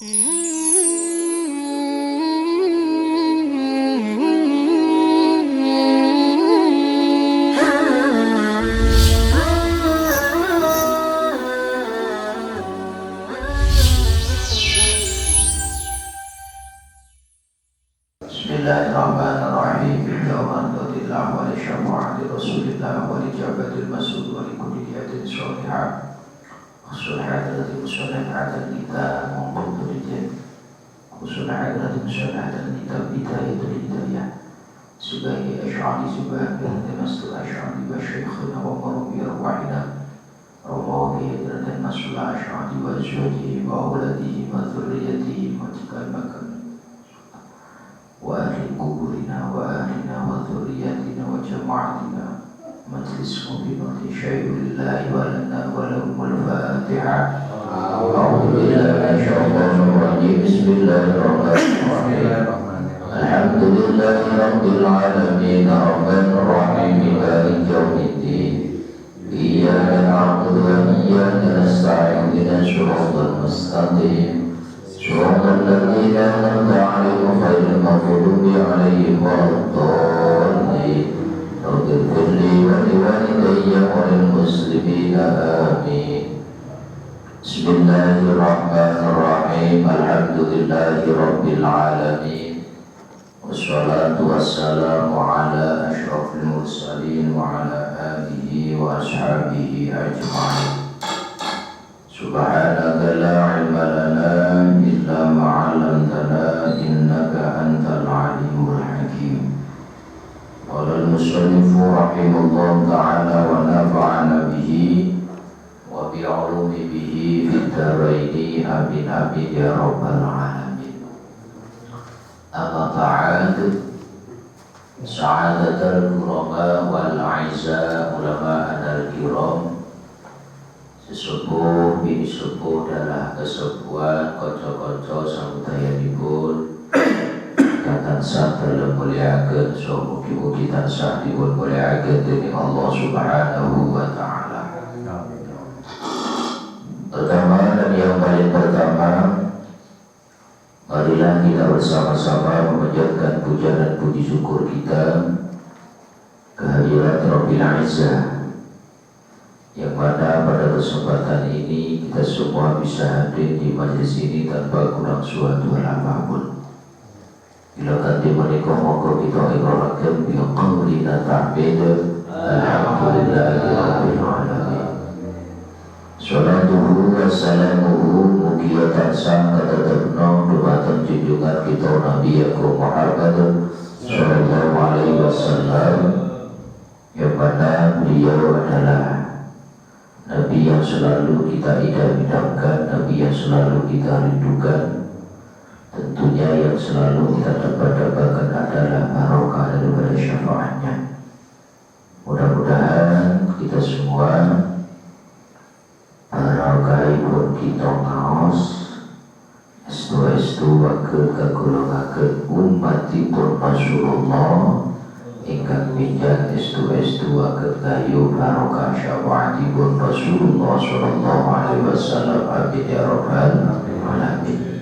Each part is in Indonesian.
Bismillahirrahmanirrahim. Alhamdulillah wa li syafa'ati Rasulillah wa li jabatil mas'ud wa li kulli niyatin sholihah. Khususnya musholihatan kita maupun tujuan khususnya musholihatan kita bidayah hidayah sebagai asy'ari sebagai mas'ud asy'ari wa syekhuna wa murabbi arwahina rawahi dan mas'ud asy'ari wa zawjihi wa auladihi wa dzurriyyatihi wa tikal وأهل قبورنا وأهلنا وذرياتنا وجماعتنا مجلس مبينة شيء لله ولنا ولهم الفاتحة. أعوذ بالله من الشيطان الرجيم. بسم الله الرحمن الرحيم. الحمد لله رب العالمين الرحمن الرحيم مالك يوم الدين إياك نعبد وإياك نستعين اهدنا الصراط المستقيم صراط الذين أنعمت عليهم غير المغضوب عليهم ولا الضالين رب اغفر لي ولوالدي وللمسلمين آمين. بسم الله الرحمن الرحيم. الحمد لله رب العالمين والصلاة والسلام على أشرف المرسلين وعلى آله وأصحابه أجمعين. Subhanaka la ilma lana illa ma 'allamtana innaka antal alimul hakim. Qala al-musannif rahimahullah ta'ala wa nafa'ana bihi wa bi 'ulumi bihi fid dharain amin amin ya rabbal alamin. Amma ba'd, sa'adatul kurama wal 'izza ulama al-kiram, sesepuh bini sepuh adalah kesepuhan konco-konco samudayanipun tansah dalam muliakeun so mugi-mugi tansah dipun muliakeun dening Allah Subhanahu wa taala. Pertama dan yang paling pertama, marilah kita bersama-sama memanjatkan puja dan puji syukur kita kehadirat Rabbil Izzah, yang mana pada kesempatan ini kita semua bisa hadir di majelis ini tanpa kurang suatu hal apapun. Bila kanti menikah maka kita ikharakan biqaulina ta'bid alhamdulillahi alamin. Salatuhu wassalamuhu mugia tansah katatepna dumateng junjungan kita Nabi Muhammad sallallahu alaihi wasallam, yang mana beliau adalah Nabi yang selalu kita idam-idamkan, Nabi yang selalu kita rindukan. Tentunya yang selalu kita dapat-dapatkan adalah barokah daripada syafaatnya. Mudah-mudahan kita semua barokahipun kita ngaos estu-estu wakil kagolongaken umatipun Rasulullah ingkang bijak estu-estu akan kayu barokah syafaatipun Rasulullah sallallahu alaihi wasallam. Amin ya rabbal alamin.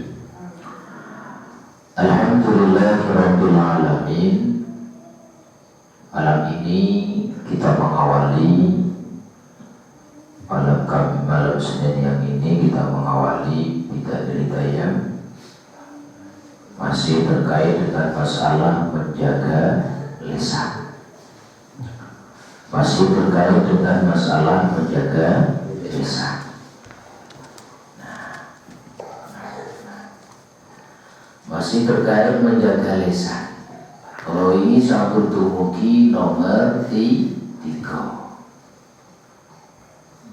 Alhamdulillahirabbil alamin. Malam ini kita mengawali malam Senin yang ini kita mengawali hidayah masih terkait dengan masalah menjaga lisan. Masih terkait dengan masalah menjaga lisan. Masih terkait menjaga lisan. Kalau ini sampun dumugi nomor 3.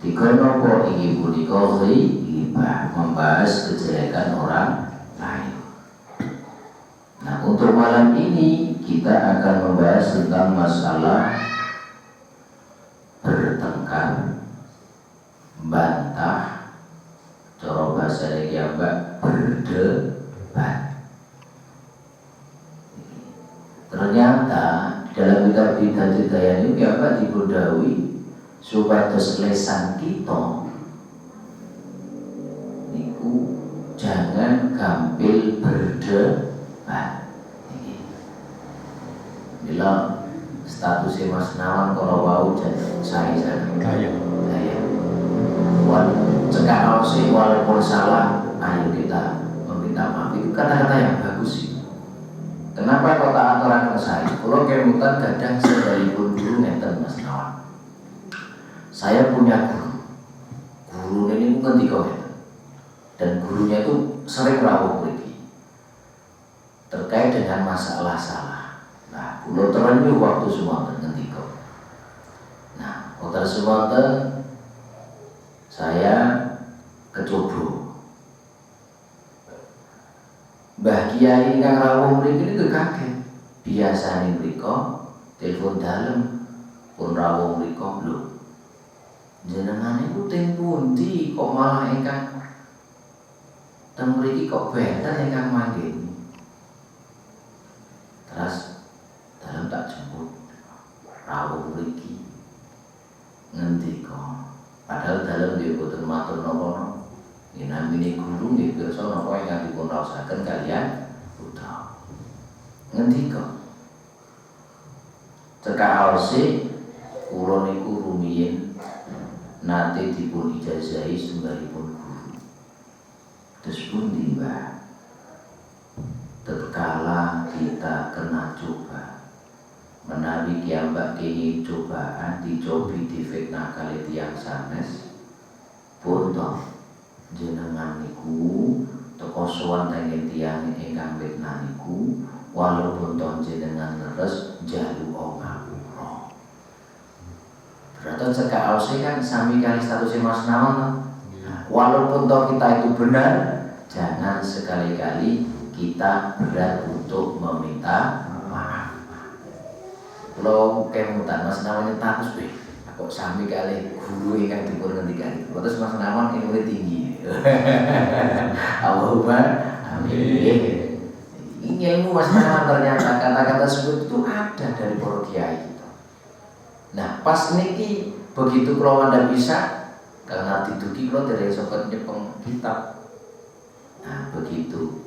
Tiga nopo ini punika ghibah, membahas kejelekan orang lain. Nah, untuk malam ini kita akan membahas tentang masalah bertengkar, bantah, cara bahasa yang berdebat. Ternyata dalam kitab hidayah ini apa dibudawi supados lesan kita niku jangan gampil berdebat. Bila statusnya Mas Nawan kalau wau jadi saya kaya. Cekak ausih walaupun salah, ayo kita meminta maaf. Itu kata-kata yang bagus sih. Kenapa kok tak aturaken saya? Kalau kemutan kadang sekalipun guru ngeten Mas Nawan. Saya punya guru ini ngendika ngeten. Dan gurunya itu sering rawuh mriki. Terkait dengan masalah salah. Nah, kula teranyu waktu semonten ngendika. Nah, wonten semonten saya kecoba. Mbah Kiai ingkang rawuh mriki niku kaget. Biasane mriko telepon dalem pun rawuh mriko lho. Jenengan niku teng pundi kok malah ingkang teng mriki kok benten ingkang manggen. Terus dalem tak jemput rawuh mriki. Ngendika padahal dalem nggih boten matur napa-napa. Ini namine guru nggih pirsa napa ingkang dipun raosaken kalian putra. Ngendika cekak aose kula niku rumiyin nate dipun ijazahi sumberipun guru. Terus pundi Mbah? Tatkala kita kena coba menawi kiambak kene cobaan dicobi difitnah kali tiyang sanes pun jenengan niku teko sowan tengen tiyang ingkang fitnah niku walaupun toh jenengan leres jalu ngapura. Berarti cekak ausih kan sami kali statusnya Mas Nawan. Walaupun toh kita itu benar, jangan sekali-kali kita berat untuk meminta maaf. Kalau kemutan Mas Nawan tatus be, kok sami kali guru ingkang dipun ngendikan. Terus Mas Nawan ilmune tinggi. Allahumma amin. Ini ilmu Mas Nawan ternyata kata-kata sebut itu ada dari para kiai kita. Nah, pas niki begitu kula wanda bisa karena diduki kula dari sobat nyepeng kitab. Nah, begitu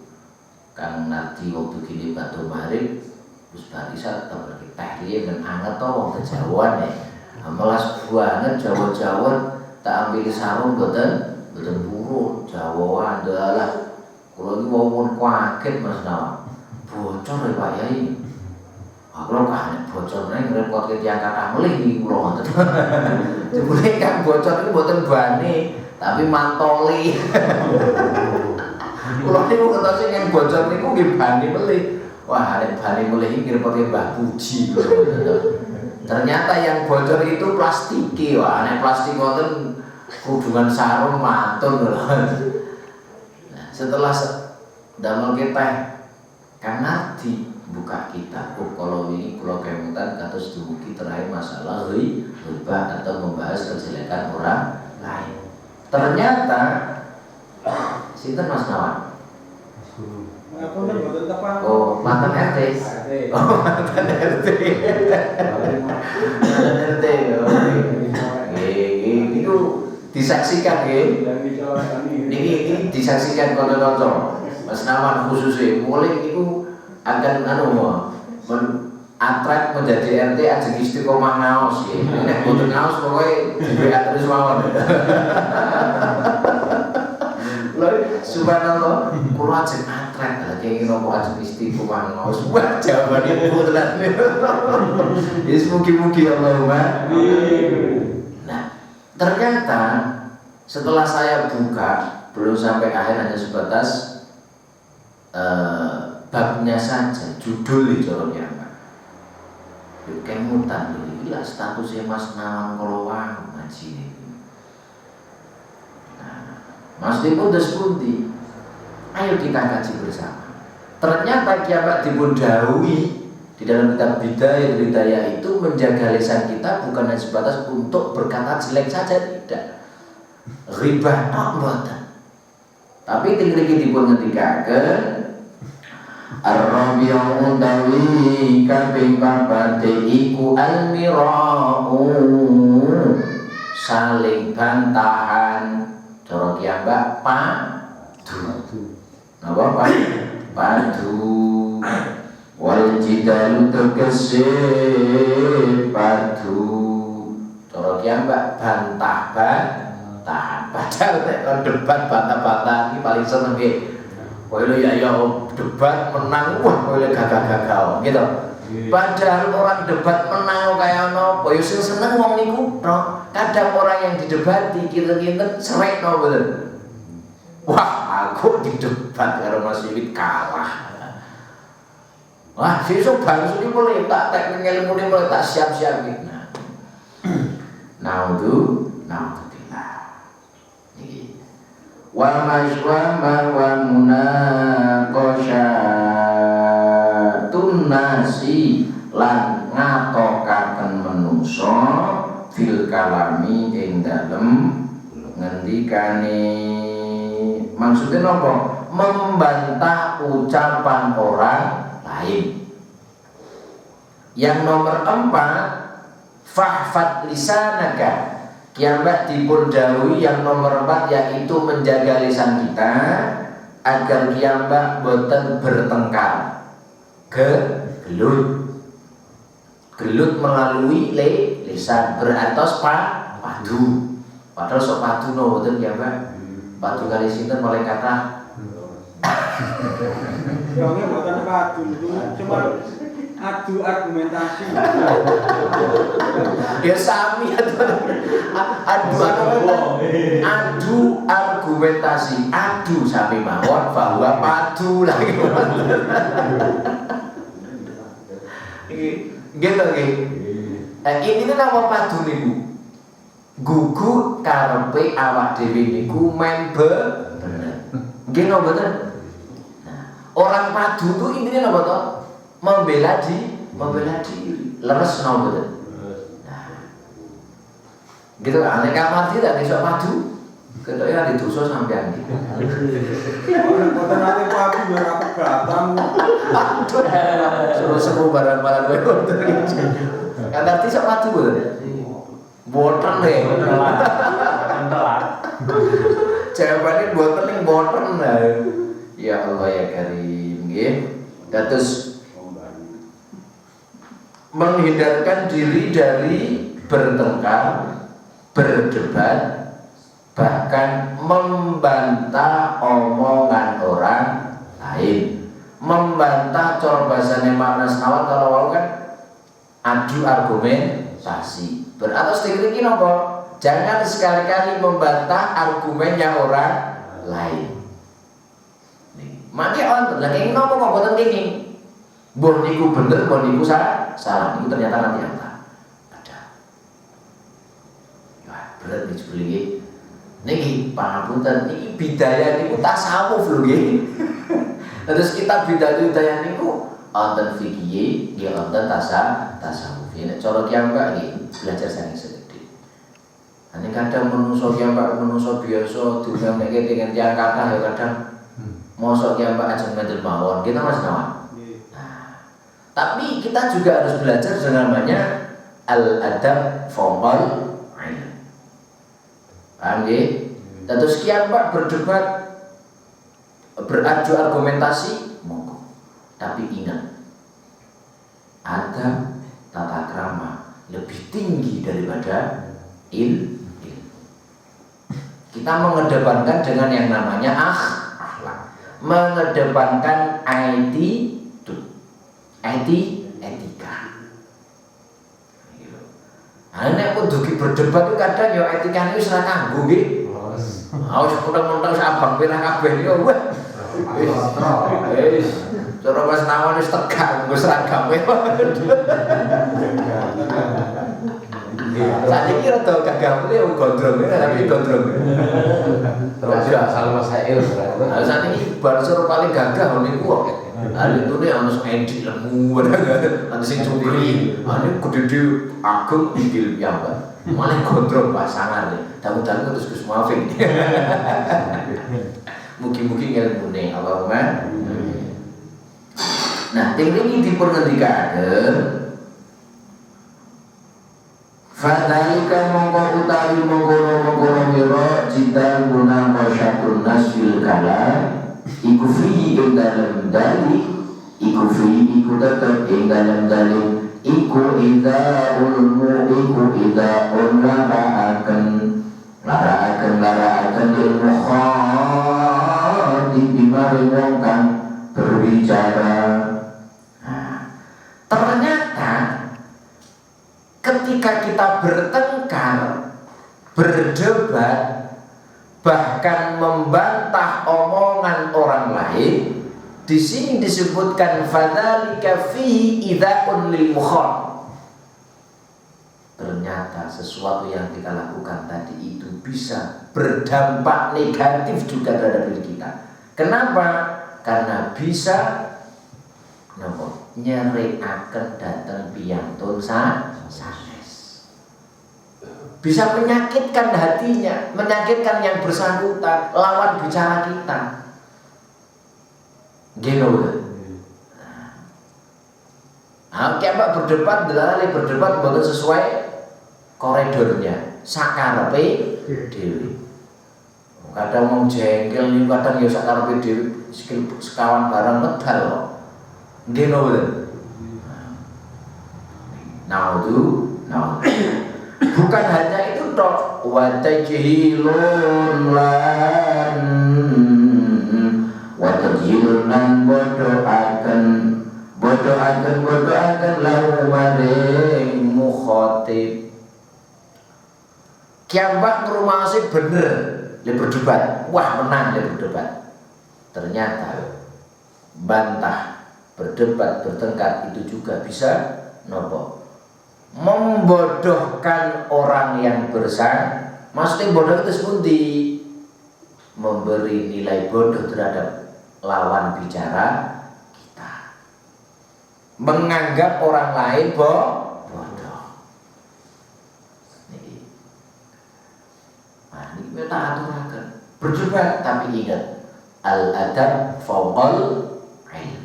Kang Nardi waktu gini batu marib terus barisa tetap lagi tahliye dan anget to wong kejawan ya. Melas banget Jawa-Jawa tak ambil sarung boten buru Jawa adalah kula iki wong kaget Mas Nawan. Bocor ya Pak Yai. Aku lho kan bocor nek ngrepotke tiyang kathah melih iki kula ngoten. Jebule kan bocor iki mboten bane, tapi mantoli. Kula niku ngertos yen bocor niku nggih bane melih. Wah, nek bane melih iki ngrepotke Mbah Puji. Ternyata yang bocor itu plastike. Wah, nek plastik ngoten kudungan sarung mantun lho. Nah, setelah damel kita karena dibuka kitab kalau ini kalau kemudian kados dumugi terakhir masalah ghibah atau membahas kejelekan orang lain. Ternyata sinten Mas Nawan? Oh, mantan RT. Oh, mantan RT. Mantan RT. Itu disaksikan nggih. Niki disaksikan kanca-kanca. Mas Nawan khususnya mulai itu akan atrak menjadi RT ajeng istiqomah ngaos ya. Nek boten ngaos pokoke dibeak terus mawon. Lha subhanallah kula ajeng atrak lagi nopo ajeng istiqomah ngaos. Wah jawabane putelan. Yes mugi-mugi Allahumma. Nah, ternyata setelah saya buka belum sampai akhir hanya sebatas babnya saja, judul itu apa? Kemutan ini lah statusnya Mas Nawan kalau ngaji ini. Nah, Mas Dipun Despundi, ayo kita kaji bersama. Ternyata kiamat dipun dawuhi di dalam kitab Bidayah itu menjaga lisan kita bukan hanya sebatas untuk berkata jelek saja, tidak. Ghibah tak mboten. Tapi tinggal dipun ngendikaken Ar-Rabi'u utawi kaping papat iku al-mira'u saling bantahan cara kiambak padu. napa padu wal jidalu tegese padu cara kiambak bantah-bantahan padahal nek debat bantah-bantahan iki paling seneng nggih kowe ya debat menang wah kowe gagah-gagah gitu padahal orang debat menang kaya napa ya sing seneng wong niku no. Kadang orang yang didebati kinten-kinten serek no betul wah aku didebat karo Mas Wiwit kalah. Wah, sesuk bangsune mulai tak tek ngelmune mulai tak siap-siap iki. Naudzubillah. Iki. Wa masywa wa munaqasyatun nasi lan ngatokaken menungso fil kalami ing dalem ngendikane. Maksudnya napa? Membantah ucapan orang lain. Yang nomor 4 fahfad lisanaka. Kiambak dipun dawuhi yang nomor 4 yaitu menjaga lisan kita agar kiambak boten bertengkar. Gelut melalui lisan beratos padu. Padahal sok padu no boten kiambak. Padu kali sinten mulai kata Yongnya bukan padu, cuma adu argumentasi. Ya sami adu argumentasi, adu sami mawon bahwa padu lagi. Gitu nggih. Ini nama padu niku. Gugu karepe awak dhewe niku men bener. Nggih napa mboten? Orang padu itu intinya apa toh? Membela diri. Leres napa mboten? Nah. Gitu aneh kamar tidak iso padu. Ketok ya didosa sampean iki. Orang kota nanti padu biar aku gatam. Suruh semua barang-barang kowe. Kan arti iso padu mboten? Boten deh. Jawabannya boten ning boten. Ya Allah ya Karim nggih. Dados menghindarkan diri dari bertengkar, berdebat, bahkan membantah omongan orang lain. Membantah cara bahasane makna senawan kalau wau kan adu argumentasi. Beratus tinggi napa? Jangan sekali-kali membantah argumennya orang lain. Mangke wonten lha kenging napa kok boten kenging? Mbah niku bener, mbah niku salah. Niku ternyata nanti ada. Wah, berat iki jebul iki. Niki pangapunten iki bidaya niku tasawuf lho nggih. Terus kita bidaya niku wonten fikih, nggih wonten tasawuf. Nek cara kiambak nggih belajar saking sedhik. Ane kadang menungso kiambak menungso biasa diunek dengan tiyang kathah ya kadang mosok kiambak ajeng ngandel mawon. Kita Mas Nawan. Nah, tapi kita juga harus belajar dengan namanya al-adab fawqal ilm. Paham nggih? Terus kiambak berdebat beradu argumentasi monggo. Tapi ingat adab tata krama lebih tinggi daripada ilmu. Kita mengedepankan dengan yang namanya akhlak, mengedepankan etika. Nek kudu berdebat itu kadang ya etikane wis ora kanggo nggih. Wis mentang-mentang sabang pirang kabeh yo wah. Wis cara Mas Nawan wis tegak nggo seragam. Saiki rada gagah ya gondrong tapi gondrong. Terus asal masail. Lah saiki bar suruh paling gagah niku kok. Alitune ana sing edik lemu, ana sing cungkri, ana gede agung inggil piyambak. Malah gondrong pasangan nih. Tamu-tamu terus Gus Muafik. Mugi-mugi ngelmune Allahumma. Nah, ting ini dipun ngendikaken fadhalika mongko utawi mongko mira jita guna masyatun nasil kala iku fi ing dalem dali iku fi iku tetep ing dalem dali iku ida ulmu iku ida laraaken lil mukhati bimari wong kang berbicara. Ternyata ketika kita bertengkar, berdebat, bahkan membantah omongan orang lain, di sini disebutkan fadzalika fihi idza'un lil mukhal. Ternyata sesuatu yang kita lakukan tadi itu bisa berdampak negatif juga terhadap diri kita. Kenapa? Karena bisa nyerekaken dateng piyantun sanes. Bisa menyakitkan hatinya, menyakitkan yang bersangkutan, lawan bicara kita. Gitu. Nah, kiambak berdebat, bukan sesuai koridornya, sakarepe dhewe. Kadang wong jengkel niku kadang ya sakarepe dhewe sekawan barang medal kok. Nggih lho. Bukan hanya itu tok, wa tajhilun lan bodohaken lahu maring mukhatib. Kiambak ngrumaosi bener le berdebat, wah menang le berdebat. Ternyata bantah, berdebat, bertengkar itu juga bisa membodohkan orang yang bersang. Maksudnya bodoh itu sepundi, memberi nilai bodoh terhadap lawan bicara kita, menganggap orang lain bodoh. Nah, ini kita aturakan berdebat, tapi ingat al-adab fawqal ilm.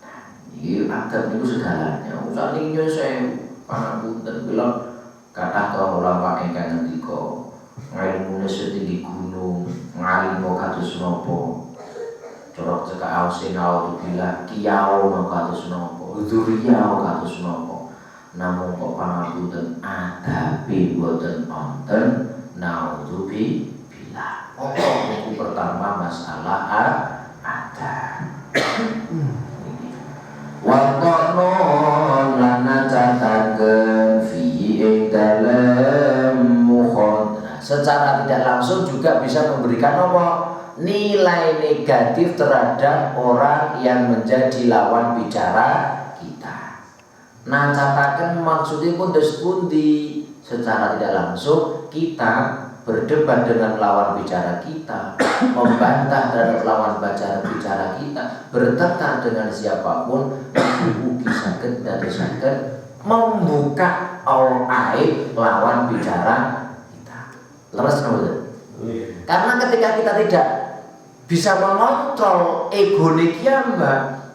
Nah, ini adab itu segalanya. Usah ini saya pangapunten bilang kata kau ulama ingkang ngendika ilmune setinggi gunung, ngalim kados napa. Corok cekak ausin au dibilang kiau kados napa, dzuriyah kados napa. Namun kok pangapunten adabi boten wonten naudzubi bila. Itu pertama masalah ada. Waqono lana cataken fi ing dalem mukhon. Secara tidak langsung juga bisa memberikan nilai negatif terhadap orang yang menjadi lawan bicara kita. Nah, cataken maksudnya pun pundi secara tidak langsung kita berdebat dengan lawan bicara kita, membantah terhadap lawan bicara kita, bertengkar dengan siapapun, ugi saged dadosaken membuka aib lawan bicara kita. Leres napa? Karena ketika kita tidak bisa mengontrol egone kiambak,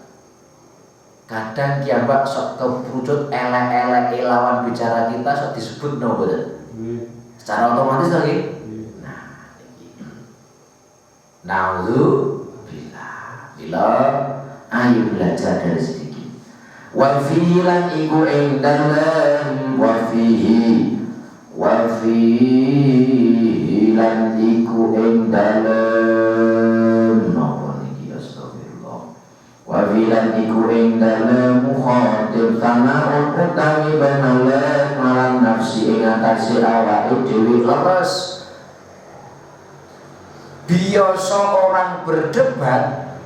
kadang kiambak sok keprujut elek-elek lawan bicara kita sok disebut napa? Secara otomatis lagi. Nah, bila ayo belajar dari sedikit. Wa fihi lan iku ing dalem wa fihi lan iku ing dalem napa niki astagfirullah. Wa fihi lan iku ing dalem mukhatib tana'ul utawi banalek marang nafsi ing atase awake dhewe leres. Biasa orang berdebat,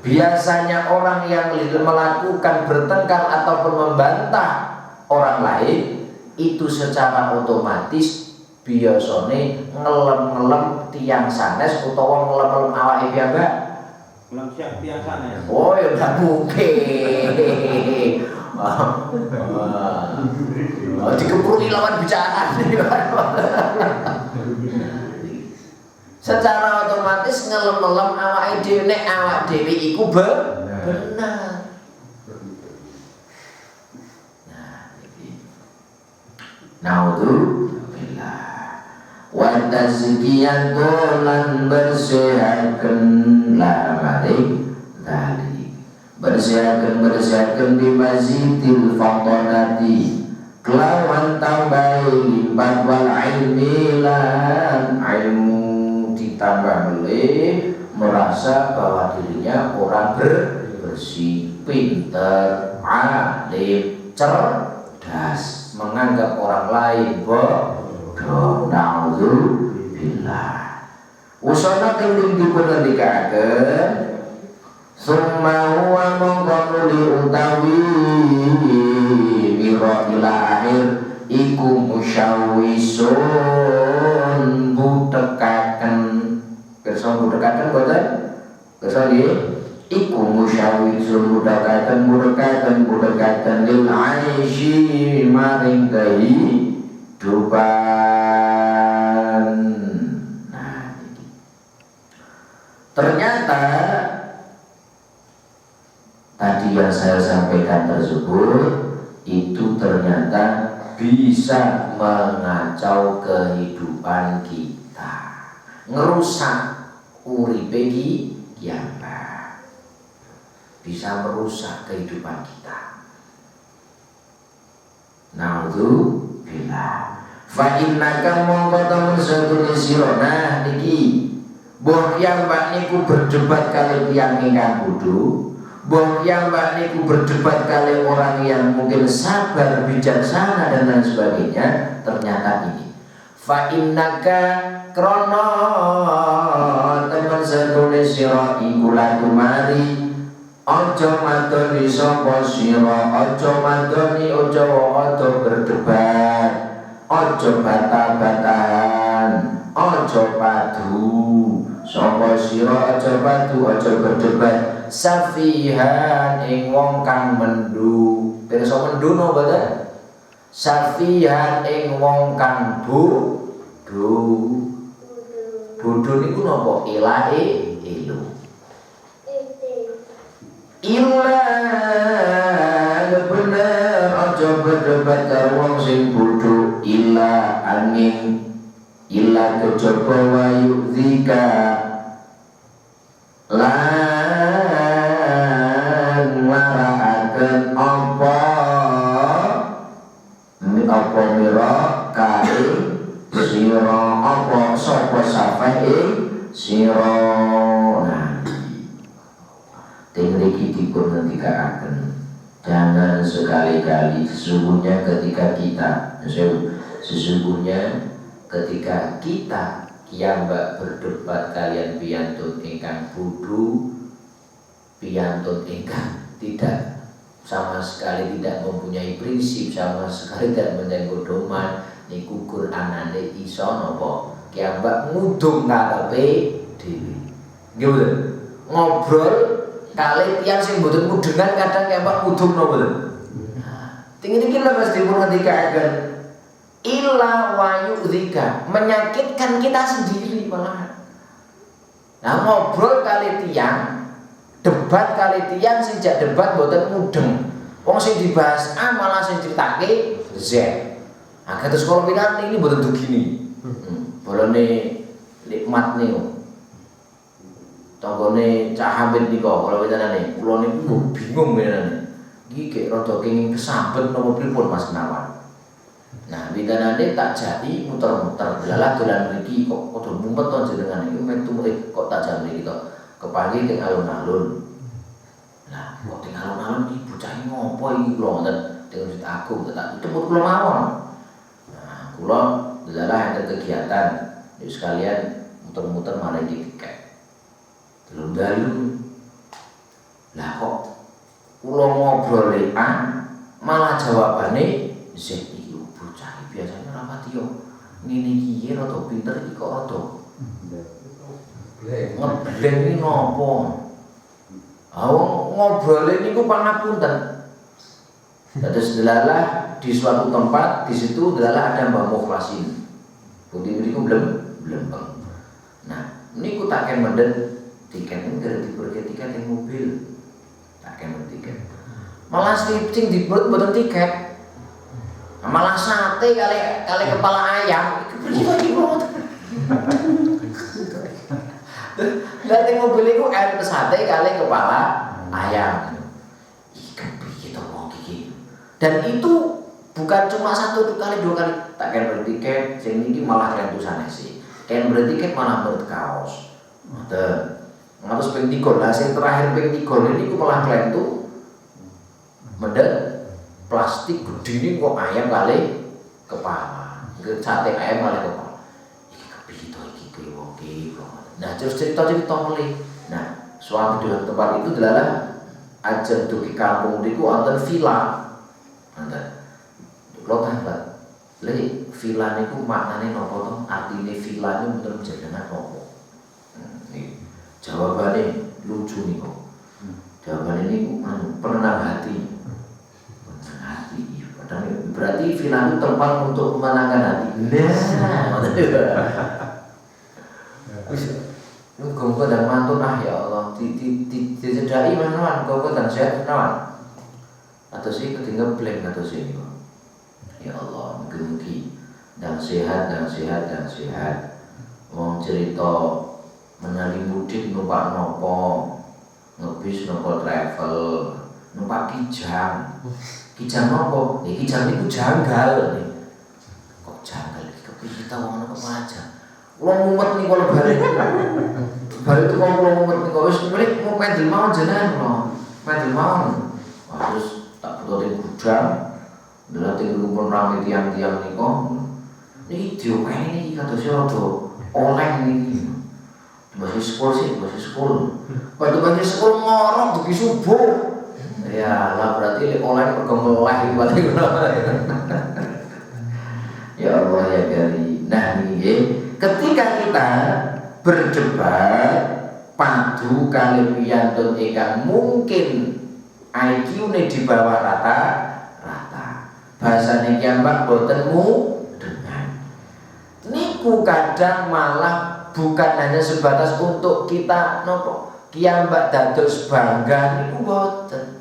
biasanya orang yang melakukan bertengkar ataupun membantah orang lain itu secara otomatis biasane ngelem-ngelem tiang sanes utawa ngelem-ngelem awake piyambak. Ngelem siap tiang sanes. Oh ya ndak mungkin. Dikepurui lawan bicara. Secara otomatis ngelem-ngelem awake dhewe nek awak dhewe iku benar. Nah, iki. Naudzubillah. wa tazkiyatun lan bersihaken lamari tali bersihaken di mazidil fadlati kelawan tambahi lipat wal ilmi lan ilmu ditambah melih merasa bahwa dirinya orang bersih, pintar, alim, cerdas, menganggap orang lain bodoh. Na'udzubillah. Usana kenging dipun ngendikaken summa huwa mongkon utawi mira ila akhir iku musyawisun butekaken kersa butekaken boten kersa nggih iku musyawisun butekaken lil aishi maring kehidupan. Nah, ternyata tadi yang saya sampaikan tersebut itu ternyata bisa mengacau kehidupan kita, ngerusak uripe kiambak, bisa merusak kehidupan kita. Naudzubillah. Fa innaka mongko tamun satune sira nah niki mbah kiambak niku berdebat kali tiyang ingkang bodho. Mbah kiambak niku berdebat kali orang yang mungkin sabar, bijaksana dan lain sebagainya. Ternyata ini fa innaka krana temen satune sira iku lakumari aja madoni sapa sira, aja madoni aja berdebat, aja bata-batahan, aja padu sapa sira, aja padu, aja berdebat safihan ing wong kang mendu. Pirsa mendu no boten? Safihan ing wong kang bodho. Bodho niku napa? Ilahe elu. Illa bener aja berdebat karo wong sing bodho, illa angin illa kejaba wayu zika lan maraaken apa mira kali sira apa sapa safae sira. Nah, tinggi dipun ngendikaken jangan sekali-kali sesungguhnya ketika kita kiambak berdebat kalian piyantun ingkang bodho, piyantun ingkang tidak sama sekali tidak mempunyai prinsip, sama sekali tidak mempunyai pedoman, niku Qur'anane iso napa kiambak ngudung karepe dhewe. Nggih ngobrol kali tiyang sing mboten mudengan kadang kiambak ngudung napa mboten. Tinggi iki lho Mas dipun ngendikaken illa wayu dzika, menyakitkan kita sendiri malah. Nah ngobrol kali tiyang, debat kali tiyang sing jak debat mboten mudeng. Wong sing dibahas A malah sing critake Z. Nah kados kula pinanti ini mboten dugini. Bolone nikmat niku. Tanggane Cak Hamid nika kula pinanane, kula niku bingung pinanane. Iki gek rada kenging kesambet napa pripun Mas Gunawan. Nah, bidanane tak jadi muter-muter. Lala dolan mriki kok padha mumpet to jenengan iki metu kok tak jam mriki to. Kepanggih teng alun-alun. Lah, kok teng alun-alun iki bocah ngopo iki kula ngoten teng Masjid Agung tak teput kula mawon. Nah, kula lala ada kegiatan yuk sekalian muter-muter malah tiket. Dalu-dalu. Lah kok kula ngobrol malah jawabane Z. Biasanya rapati yo ngene iki rada pinter iki kok rada ngebleng iki napa. Ngobrol niku pangapunten. Dados delalah di suatu tempat di situ delalah ada Mbah Mukhlasin. Putih niku blembeng. Nah, niku tak ken mendhet tiket niku diperke tiket ing mobil. Tak ken tiket. Malah sing diperut mboten tiket. Malah sate kali kepala ayam. Iki Lihat mobil itu ayam sate kali kepala ayam. Ikan begitu mau gigi. Dan itu bukan cuma 1 kali 2 kali. Tak kan bertiket, sing iki malah rentusan sih. Kan bertiket malah berkaos. Ngoten. Terus ping 3 lah sing terakhir ping 3 ini ku malah klentu medhet plastik gede ini kok ayam kali kepala. Sate ayam kali kepala. Iki kepiye to iki kuwi wong iki. Nah, terus cerita-cerita mulai. Nah, suami di tempat itu adalah aja di kampung niku wonten villa. Wonten. Kula tanglet. Lha villa niku maknane napa to? Artine villa niku mboten jenengan napa? Jawabannya lucu nih kok. Jawabannya ini penenang hati. Penenang hati. Padahal berarti villa itu tempat untuk menenangkan hati. Nah, kau dan mantun ya Allah. Dicedai mana kau dan sehat nawan. Atau sih ketinggalan blank atau sih ini. Ya Allah, mungkin dan sehat. Mau cerita menali mudik numpak nopo, ngebis nopo travel, numpak kijang nopo, kijang itu janggal nih. Kok janggal? Kepiye ta wong nopo aja. Wong mumet nih kalau balik itu kalau mumet nih kalau wis mau pendel mawon jenengan lho. Pendel mawon. Wah, terus tak butuhin gudang. Nanti kumpul rame tiang-tiang nih kok. Ini diopeni iki kados rada oleh niki. Masih sekolah. Waktu sekolah ngorok di subuh. Ya lah berarti oleh pergombolan berarti. Ya Allah ya Kari. Nah ini ketika kita berdebat padu kali piyantun ingkang mungkin IQ-ne di bawah rata. Bahasane kiambak boten dengan. Niku kadang malah bukan hanya sebatas untuk kita nopo kiambak dados bangga niku boten.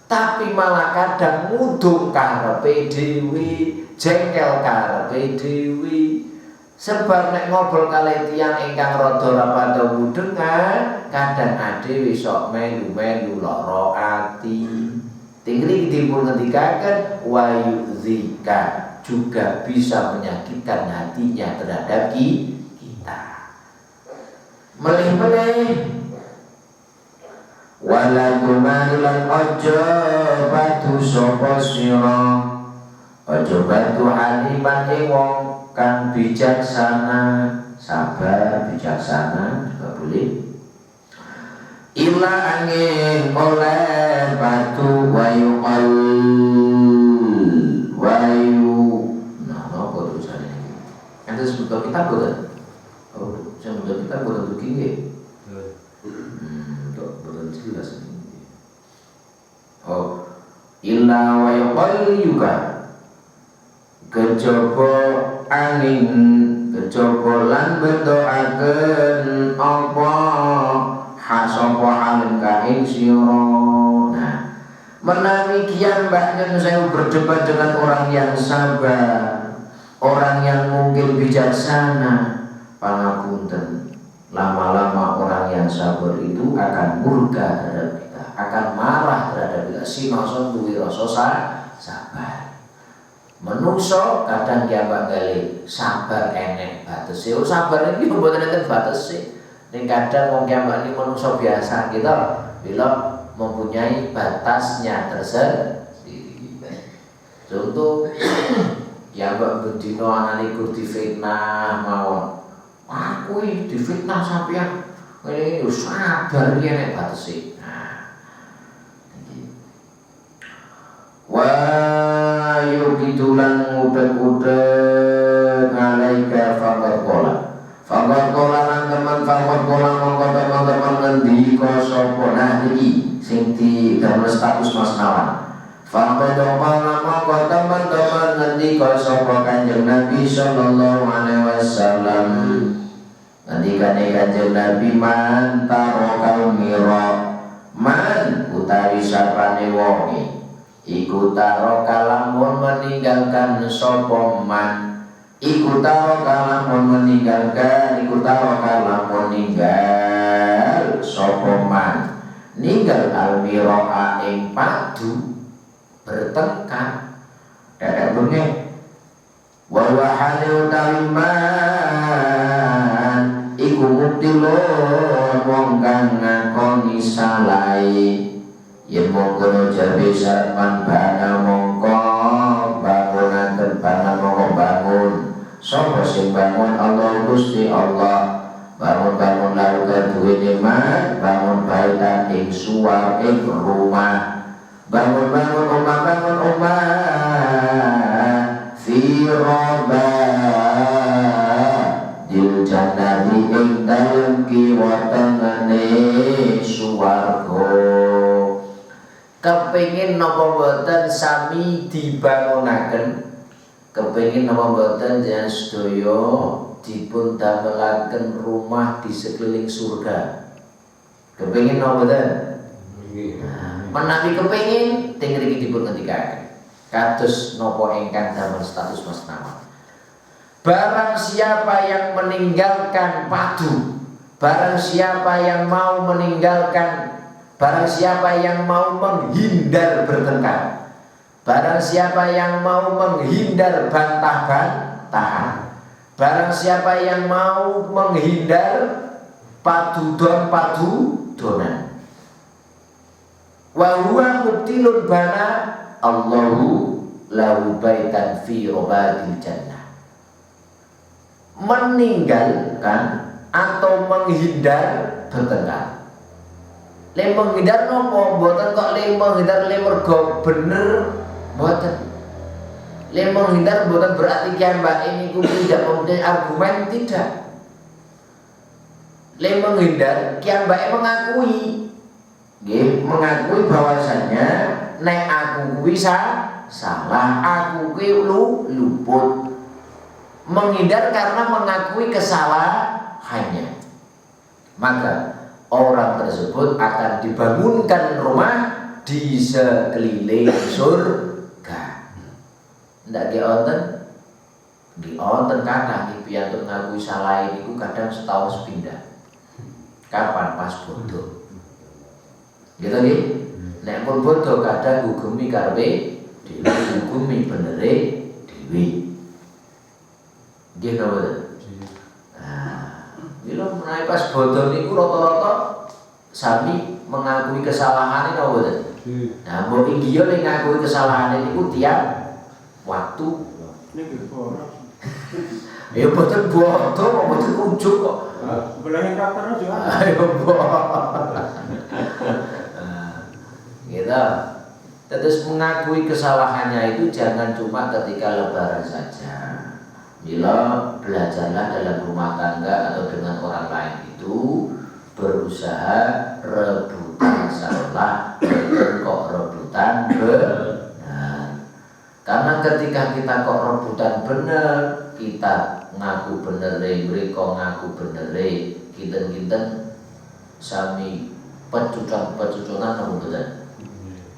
Tapi malah kadang ngudung karepe dhewe, jengkel karepe dhewe. Sebab nek ngobrol kali tiyang ingkang rada rapada wudengan, kadang ade wis sok melu-melu lara ati. Tingri dipun ngendikaken wayudzika juga bisa menyakitkan hatinya terhadap kita. Melih-melih wala tumalan ojo batu sapa sira ojo batu haliman wong kang bijaksana, sabar bijaksana juga boleh. Ila angin oleh batu wayu nah apa tulisannya ini? Nanti sebut kita boleh. Oh, saya sebut kita boleh begini. Boleh jelas ini. Oh, illa wayu juga kejaba angin kejaba lan bendoaken apa hasapa alim kaing sira. Nah, menawi kian mbaknya saya berdebat dengan orang yang sabar, orang yang mungkin bijaksana, pangapunten. Lama-lama orang yang sabar itu akan murka terhadap kita, akan marah terhadap kita. Sinoso duwe rasa sabar. Menungso kadang kiambak kali sabar enek batese. Oh sabar iki mboten enten batese. Ning kadang wong kiambak iki menungso biasa kita bila mempunyai batasnya tersendiri. Contoh kiambak bedino anane iku difitnah mawon. Aku iki difitnah sampeyan. Ngene iki sabar iki enek batese. Nah. Wa yubitulan udek-udek alaika fakot kola lan teman fakot kola mongko teman-teman ngendika sapa nah iki sing damel status masnawan. Fakot kola mongko teman-teman ngendika sapa Kanjeng Nabi sallallahu alaihi wasallam. Ngendikane Kanjeng Nabi man tarokal mira man utawi sapane wonge iku taro kalamun meninggalkan sapa man iku taroka lamun meninggalkan iku taroka lamun ninggal sapa man ninggal almiroa ing padu bertengkar dadek bengek wa wahane utawiman iku muktilun wong kang ngakoni salai yen mongko jabe sarpan bana mongko bangunan bana mongko bangun sapa sing bangun Allah Gusti Allah bangun lalu duwe nikmat bangun baitan ing suar ing rumah bangun omah fi roba dil jannati ing dalem kiwatengane suwarga kepengin napa boten sami dibangunaken kepengin napa boten jenengan sedaya dipun damelaken rumah di sekeliling surga kepengin napa boten menawi kepengin teng mriki dipun ngendikaken kados napa ingkang damel status Mas Nama barang siapa yang meninggalkan padu barang siapa yang mau meninggalkan barang siapa yang mau menghindar bertengkar barang siapa yang mau menghindar bantah-bantahan barang siapa yang mau menghindar padu-donan wa huwa mubtilun bana Allahu lahu baitan fi robadil jannah meninggalkan atau menghindar bertengkar le menghindar nopo mboten kok le menghindar le mergo bener mboten le menghindar mboten berarti kian mbak ini tidak mempunyai argumen tidak le menghindar kian mbak mengakui nggih mengakui bahwasannya nek aku kuwi salah aku kuwi luput menghindar karena mengakui kesalahannya maka orang tersebut akan dibangunkan rumah di sekeliling surga ndak ge wonten di wonten kathah iki piyantun ngakui salah niku kadang setahun sepindah kapan pas bodoh gitu nggih nek pun bodoh kadang gugemi karepe dhewe gugemi benere dhewe nggih napa bila menawi pas bodoh niku rata-rata sami mengakui kesalahan napa mboten nah mbok iki yo nek ngakui kesalahan niku tiap waktu ya boten bodoh kok boten ujug kok belahin karakternya juga ayo gitu. Terus mengakui kesalahannya itu jangan cuma ketika lebaran saja. Bila belajarlah dalam rumah tangga atau dengan orang lain itu berusaha rebutan salah, kok rebutan benar. Karena ketika kita kok rebutan benar, kita ngaku bener, mereka ngaku bener, kinten sami pecucan-pecuconan namun bener.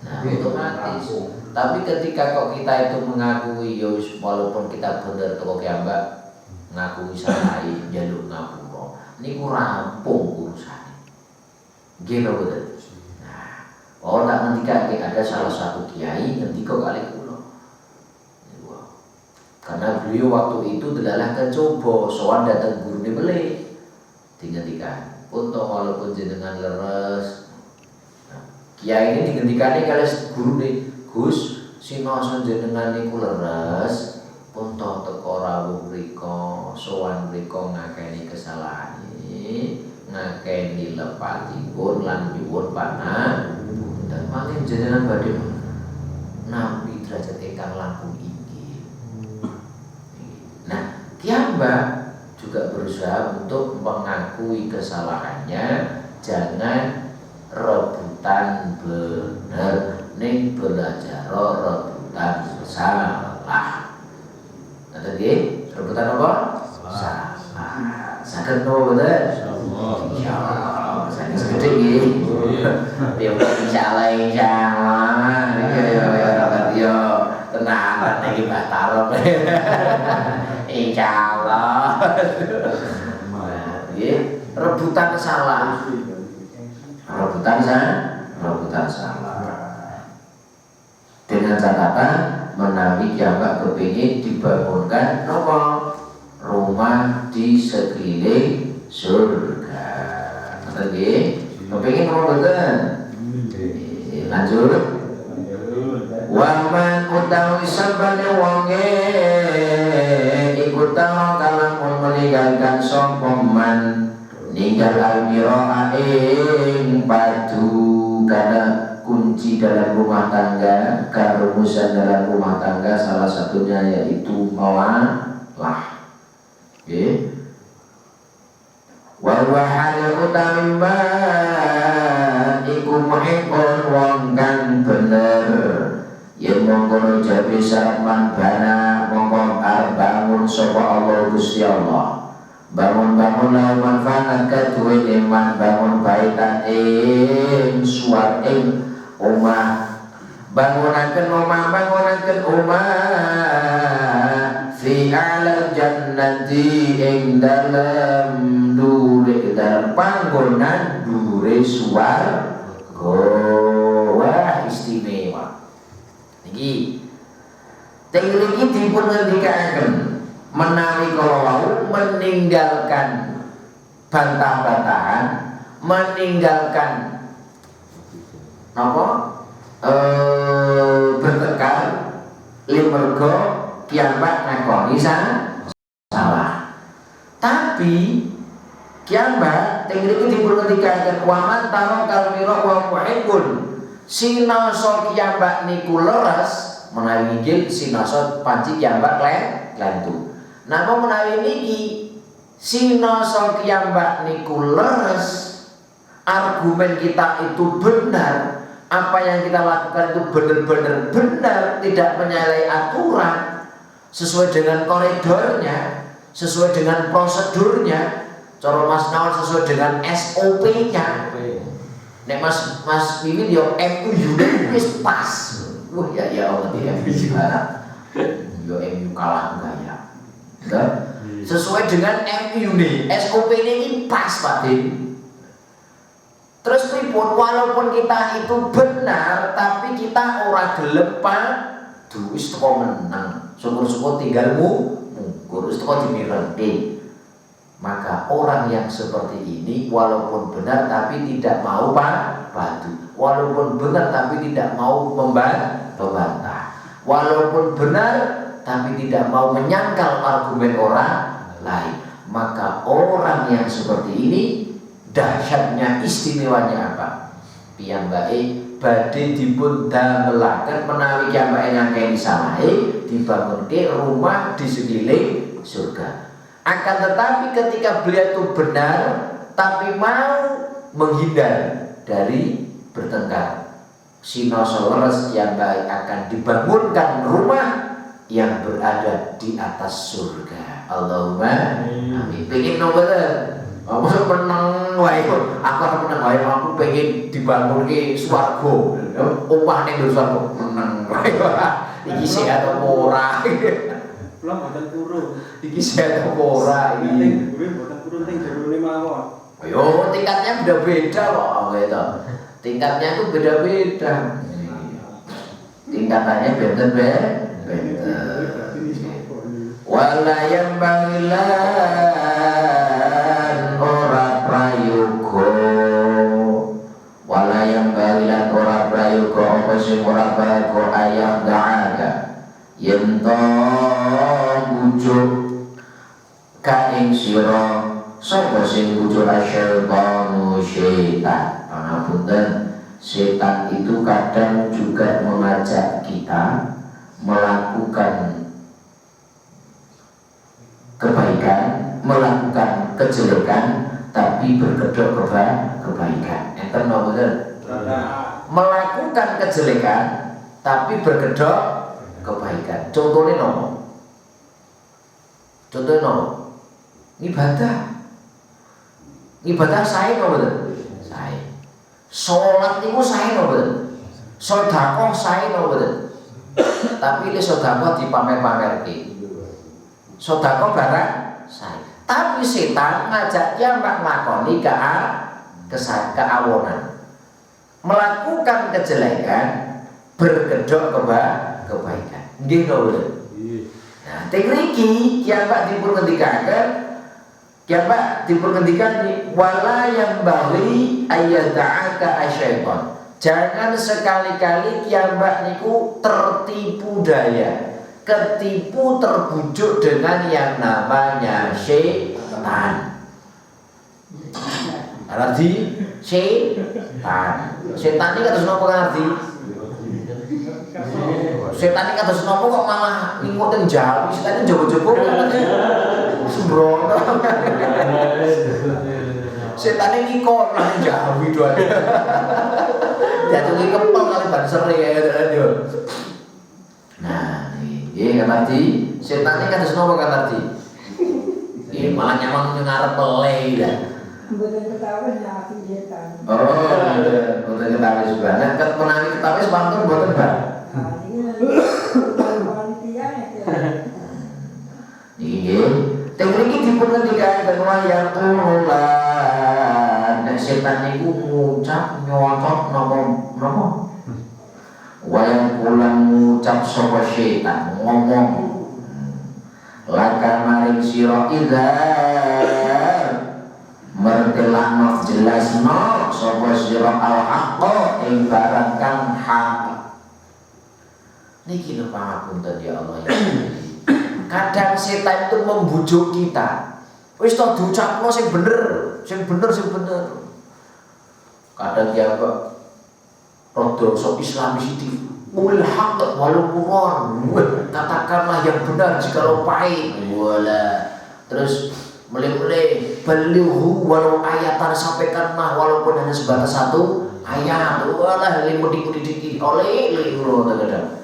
Nah, otomatis. Tapi ketika kok kita itu mengakui yus walaupun kita bener kok mbak ngakui salah jalur ngapura niku rampung urusane. Nggih betul. Nah, tak ngendikake ada salah satu kiai ngendika kali kula. Karena beliau waktu itu adalah kecoba sowan datang gurune beli. Dingendikan, "Untuk walaupun jenengan leres kiai ini digendikane kali gurune, Gus, sinoso jenengan niku leres, punto teko rawuh mriko, sowan mriko ngakeni kesalahan ini, ngakeni lepatipun lan nyuwun pangapunten. Mangke jenengan badhe nampi derajat ingkang langkung inggih." Nah, piyambak juga berusaha untuk mengakui kesalahannya, jangan rebutan bener ning belajar rebutan salah. Nanti nggih, rebutan apa? Salah. Saged napa boten? Insyaallah. Saged segede nggih. Ya insyaallah. Ya tenanan iki Mbah Tarok. Insyaallah. Nggih, rebutan salah. Rebutan salah. Dengan catatan menawi kiambak kepingin dibangunkan rumah di sekeliling surga. Nggih, kepingin apa mboten? Lanjut. Waman utawi sabane wonge iku ta kalamun meninggalkan sapa man ninggal almira ing padu kana kunci dalam rumah tangga, karumusan dalam rumah tangga salah satunya yaitu mawalah. Oke. Wa hal utawi iku muhibbun wong kang bener yen mongko jabe syarat man bana mongko arep bangun sapa Allah Gusti Allah bangun-bangun la manfaat kaduwe iman bangun baitan ing suar ing omah bangunaken omah fi alal jannati ing dalam dure dalam panggonan dure suar wah istimewa niki teng mriki dipun ngendikaken menawi kala wau meninggalkan bantah-bantahan meninggalkan apa bertengkar limergo kiambak nakoni salah tapi kiambak teng mriki dipun ngendikaken waman taro kalmira wa muhibbun sinaso kiambak niku leres menawi inggil sinaso panci kiambak lentu napa menawi niki sinaso kiambak niku leres argumen kita itu benar apa yang kita lakukan itu benar-benar benar tidak menyalahi aturan sesuai dengan koridornya sesuai dengan prosedurnya cara Mas Nawal sesuai dengan SOP-nya. Nek Mas Wiwin yo MU wis pas. Wah ya Allah di MU juara. Yo MU kalah enggak ya. Enggak. Sesuai dengan MU nih, SOP ini pas Pak Din. Terus pripun walaupun kita itu benar tapi kita ora gelem padu wis teko menang. Syukur-syukur tinggalmu ngurus teko dimirengke. Maka orang yang seperti ini walaupun benar tapi tidak mau padu, walaupun benar tapi tidak mau membantah, walaupun benar tapi tidak mau menyangkal argumen orang lain, maka orang yang seperti ini dahsyatnya istimewanya apa? Piyambake badhe dipun damelaken menawi piyambake nyangkeni salahe dibangunke rumah di sekeliling surga. Akan tetapi ketika beliau itu benar tapi mau menghindar dari bertengkar sinoso leres yang baik akan dibangunkan rumah yang berada di atas surga. Allahumma amin. Pengen nomor aku menang wae aku menang wae aku pengen dibangunke swarga omah ning swarga menang wae iki sehat apa ora Pulang boten turun. Iki sehat apa ora iki Boten turun teng jerone mawon. Yo tingkatnya beda-beda kok gitu. Tingkatnya itu beda-beda. Tingkatannya beda-beda. Wala yang banglan ora prayoga. Wala yang banglan ora prayoga apa sing ora prayoga ayam da'aga. Yen to bujuk ka ing sira sapa sing bujuk asyaitan syaitan. Pangapunten, setan itu kadang juga mengajak kita melakukan kebaikan, melakukan kejelekan, tapi berkedok kebaikan. Enten napa mboten? Melakukan kejelekan, tapi berkedok kebaikan. Contohnya nopo? Contohnya nopo? Ibadah saya nopo betul? Saya. Sholat itu saya nopo betul? Sedekah saya nopo betul? Tapi ini sedekah dipamer-pamerke. sedekah barang sae. Tapi setan ngajak kiamat nglakoni keawonan. Melakukan kejelekan berkedok kebaikan. Nggih lho. Nah, teng mriki kiamat dipun ngendikaken wala yang bali ayyada'aka asyaiton. Jangan sekali-kali kiamat niku tertipu daya, ketipu terbujuk dengan yang namanya setan. Arti setan. Setan ini kados napa ngarti? Setan ini kados napa kok malah ngingut teng Jawa, setan jowo-jowo sembrono. Setan ini kok nang Jawa doan. Jatuhi kepel kali ban sere ya. Nah, nggih ngerti setan ini kados napa kan ngerti? Nggih malah nyamang ngarep pele ya. Mboten ketahuan ya setan. Oh, mboten ketahuan juga. Nah, ket menangi ketahuan sepanten mboten, Pak. Nggih. Teng mriki dipun ngendikaken wayang tulan. Nek setan niku ngucap nyocot napa? Wayang tulan ngucap sapa setan ngomong. Laka maring sira idhar mertelano jelasno sapa sira al-haqqa ing barang kang hak. Niki lho pangapunten ya Allah ya. Kadang setan itu membujuk kita. Wis to diucapno sing bener. Kadang dia kok rada sok Islam sithik. Qul haqq walau murran. Katakanlah yang benar jikalau pahit. Wala. Terus mulai beliau walau ayatan, sampaikanlah walaupun hanya sebatas satu ayat. Walah limut dikit oleh kadang.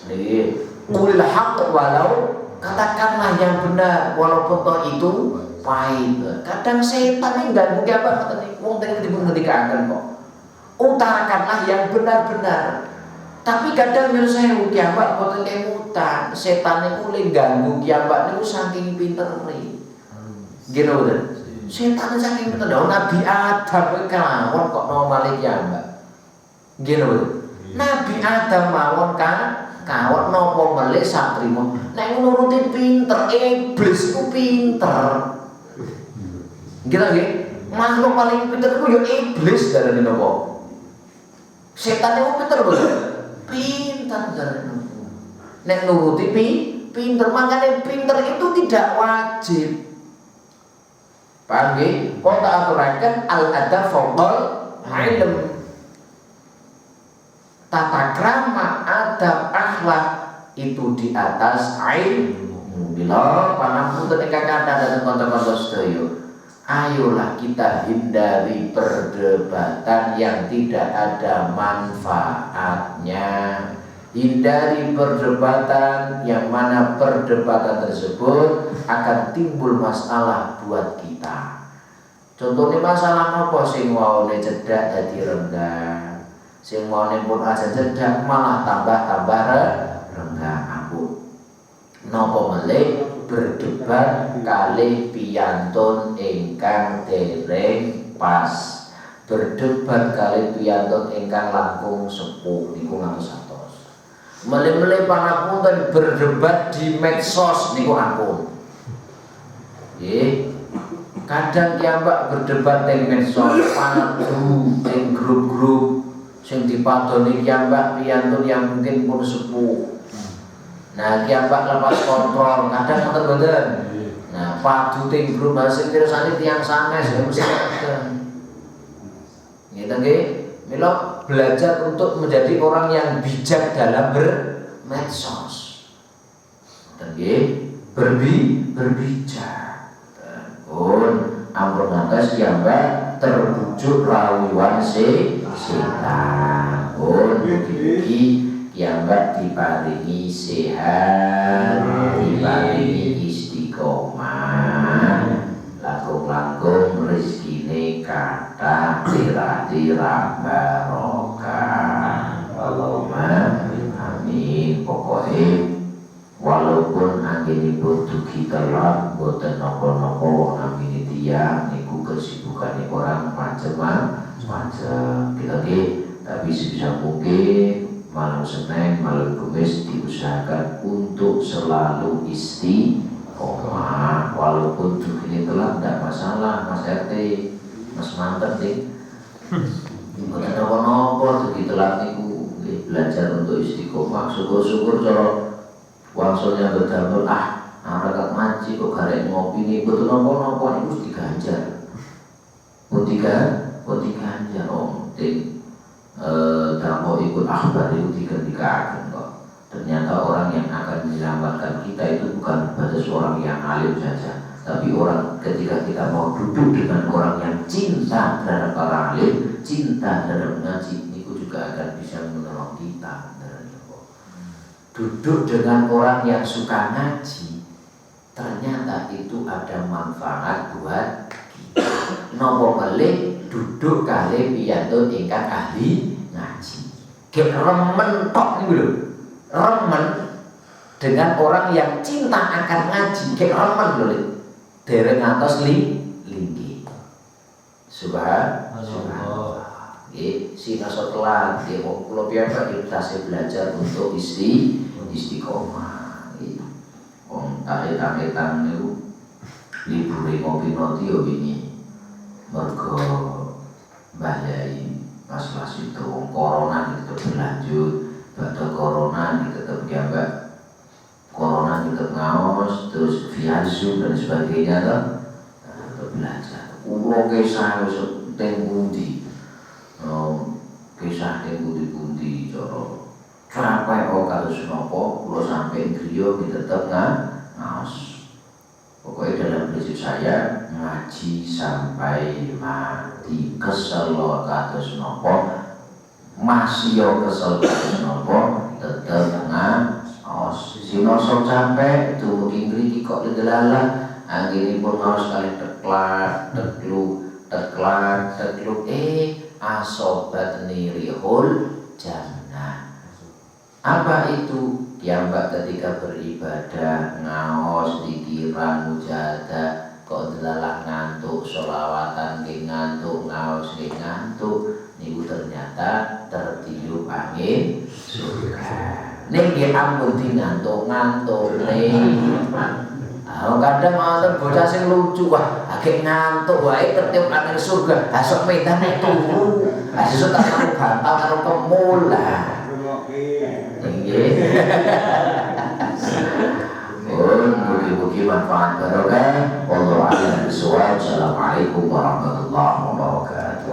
Nggih. Qul haqq walau, katakanlah yang benar walaupun toh itu pahit. Kadang setan ini ganggu apa ngoten niku. Wong teng dipun ngendikaken kok. Utarakanlah yang benar-benar. Tapi kadang menurut saya kiamat boten kemutan. Setan niku le ganggu kiamat niku saking pintere. Nggih lho. Setan saking pinter. Nabi Adam kawon kok nomale kiamat. Nggih lho. Nabi Adam mawon kawon napa melih satrimo. Nek nuruti pinter, iblis ku pinter. Nggih nggih. Makhluk paling pinter ku ya iblis darane napa? Setan niku pinter boten? Pinter darane. Nek nuruti pinter, makanya pinter itu tidak wajib. Paham nggih? Kok tak aturaken al-adab faqal ilm. Tata krama, adab, akhlak itu di atas ilmu. Bila pangapunten ingkang kathah dhateng kanca-kanca sedaya, ayolah kita hindari perdebatan yang tidak ada manfaatnya. Hindari perdebatan yang mana perdebatan tersebut akan timbul masalah buat kita. Contohnya masalah apa sing waone cedak dadi rendah, sing waone pun aja cedak malah tambah rendah aku. Napa melih berdebat kalih piyantun ingkang dereng pas. Berdebat kalih piyantun ingkang langkung sepuh niku ngantos atos. Melih-melih pangapunten berdebat di medsos niku ampun. Nggih. Kadang kiambak berdebat teng medsos, padu teng grup-grup sing dipadoni kiambak piyantun yang mungkin pun sepuh. Nah, kiambak lepas kontrol, kadang ngoten mboten. Nah, padu teng grup sing pirsani tiyang sanes mesti ngoten. Nggih nggih. Mila belajar untuk menjadi orang yang bijak dalam bermedsos. Nggih, berbicara. Pun ampun ngantos kiambak terbujuk rawiwan setan. Pun iki kiambak diparingi sehat, diparingi istiqomah, langkung-langkung rezekine kathah, tira-tira barokah. Allahumma amin. Pokoke walaupun anggenipun dugi telat boten napa-napa wong namine tiyang niku kesibukan orang macam-macam kita tapi sebisa mungkin malam Senin, malam Kamis diusahakan untuk selalu istiqomah walaupun dugi telat tidak masalah Mas RT, Mas Manten nih boten napa-napa dugi telat niku belajar untuk istiqomah syukur-syukur cara wangsulnya berdamel angkat ngaji kok garek ngopi nih betul nopo itu diganjar diganjar penting dampo ikut akhbar itu digantikan kok ternyata orang yang akan menyelamatkan kita itu bukan batas orang yang alim saja tapi orang ketika kita mau duduk dengan orang yang cinta terhadap para alim cinta terhadap ngaji itu juga akan bisa menolong kita. Duduk dengan orang yang suka ngaji ternyata itu ada manfaat buat kita. Nopo kali duduk kali piyantun ingkang ahli ngaji. Kayak remen tok niku lho. Remen dengan orang yang cinta akan ngaji, kayak remen lho. Dereng ngantos linggih. Subhanallah. Sinasa telat, kula piyambak tasih belajar untuk istiqomah. Wong tahe-tahe niku libure ngopi-ngopi yo wingi. Mergo Mbah Yai masalah itu corona tetap berlanjut, badhe corona tetap piyambak. Corona tetap ngaos, terus via Zoom dan sebagainya tetap belajar. Kula kisah wis teng pundi. Kisah yang pundi-pundi cara sampai kados napa kula sampai griya tetep ngaos. Pokoknya dalam prinsip saya ngaji sampai mati kesel kados napa masih kesel kados napa tetep ngaos. Sinoso sampai dumugi mriki kok delalah anggenipun ngaos kalih tekluk asobat nirihul jannah. Apa itu? Piyambak ketika beribadah ngaos pikiran mujahadah kok delalah ngantuk sholawatan nggih ngantuk ngaos nggih ngantuk niku ternyata tertiup angin surga. Ning nggih ampun ngantuk ning kadang wonten bocah sing lucu agek ngantuk wae tertiup angin surga. Hasuk medan turu. Sesuk tak mau bantal karo kemul lah. Nggih. Mugi-mugi manfaat barokah. Wallahu a'lam bishawab. Assalamualaikum warahmatullahi wabarakatuh.